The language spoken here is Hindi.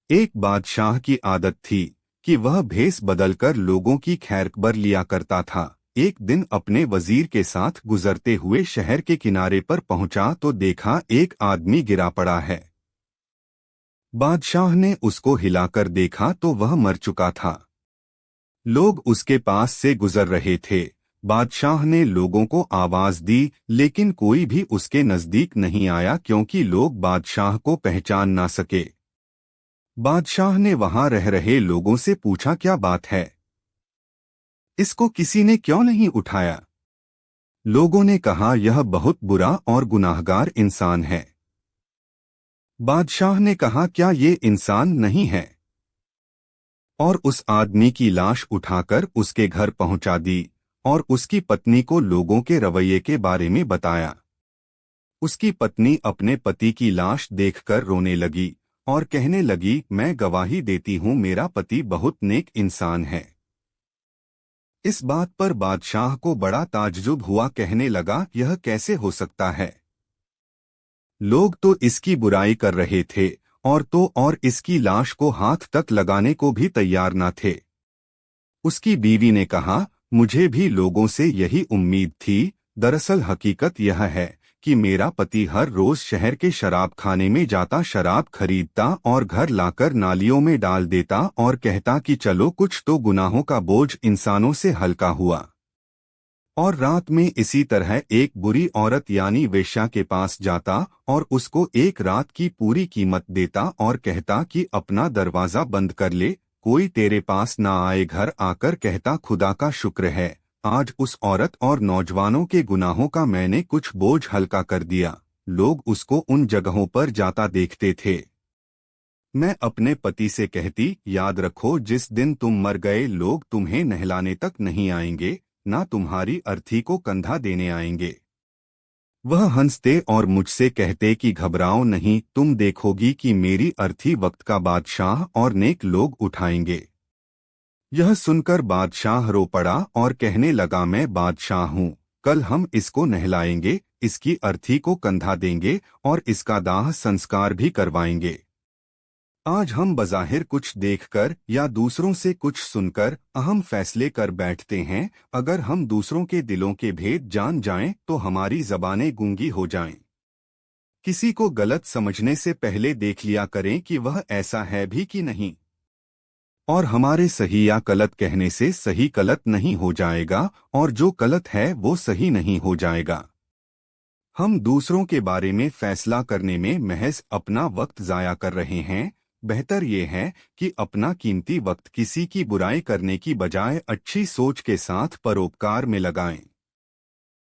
एक बादशाह की आदत थी कि वह भेस बदलकर लोगों की खैरखबर लिया करता था। एक दिन अपने वजीर के साथ गुजरते हुए शहर के किनारे पर पहुंचा तो देखा एक आदमी गिरा पड़ा है। बादशाह ने उसको हिलाकर देखा तो वह मर चुका था। लोग उसके पास से गुजर रहे थे। बादशाह ने लोगों को आवाज दी, लेकिन कोई भी उसके नजदीक नहीं आया क्योंकि लोग बादशाह को पहचान ना सके। बादशाह ने वहां रह रहे लोगों से पूछा, क्या बात है? इसको किसी ने क्यों नहीं उठाया? लोगों ने कहा, यह बहुत बुरा और गुनाहगार इंसान है। बादशाह ने कहा, क्या ये इंसान नहीं है? और उस आदमी की लाश उठाकर उसके घर पहुंचा दी और उसकी पत्नी को लोगों के रवैये के बारे में बताया। उसकी पत्नी अपने पति की लाश देखकर रोने लगी और कहने लगी, मैं गवाही देती हूँ मेरा पति बहुत नेक इंसान है। इस बात पर बादशाह को बड़ा ताज्जुब हुआ, कहने लगा, यह कैसे हो सकता है? लोग तो इसकी बुराई कर रहे थे और इसकी लाश को हाथ तक लगाने को भी तैयार न थे। उसकी बीवी ने कहा, मुझे भी लोगों से यही उम्मीद थी। दरअसल हकीकत यह है कि मेरा पति हर रोज शहर के शराब खाने में जाता, शराब खरीदता और घर लाकर नालियों में डाल देता और कहता कि चलो कुछ तो गुनाहों का बोझ इंसानों से हल्का हुआ। और रात में इसी तरह एक बुरी औरत यानी वेश्या के पास जाता और उसको एक रात की पूरी कीमत देता और कहता कि अपना दरवाजा बंद कर ले, कोई तेरे पास ना आए। घर आकर कहता, खुदा का शुक्र है, आज उस औरत और नौजवानों के गुनाहों का मैंने कुछ बोझ हल्का कर दिया। लोग उसको उन जगहों पर जाता देखते थे। मैं अपने पति से कहती, याद रखो जिस दिन तुम मर गए लोग तुम्हें नहलाने तक नहीं आएंगे, ना तुम्हारी अर्थी को कंधा देने आएंगे। वह हंसते और मुझसे कहते कि घबराओ नहीं, तुम देखोगी कि मेरी अर्थी वक्त का बादशाह और नेक लोग उठाएंगे। यह सुनकर बादशाह रो पड़ा और कहने लगा, मैं बादशाह हूँ, कल हम इसको नहलाएंगे, इसकी अर्थी को कंधा देंगे और इसका दाह संस्कार भी करवाएंगे। आज हम बज़ाहिर कुछ देखकर या दूसरों से कुछ सुनकर अहम फैसले कर बैठते हैं। अगर हम दूसरों के दिलों के भेद जान जाएं तो हमारी ज़बानें गूंगी हो जाएं। किसी को गलत समझने से पहले देख लिया करें कि वह ऐसा है भी कि नहीं, और हमारे सही या गलत कहने से सही गलत नहीं हो जाएगा और जो गलत है वो सही नहीं हो जाएगा। हम दूसरों के बारे में फैसला करने में महज अपना वक्त ज़ाया कर रहे हैं। बेहतर ये है कि अपना कीमती वक्त किसी की बुराई करने की बजाय अच्छी सोच के साथ परोपकार में लगाएं।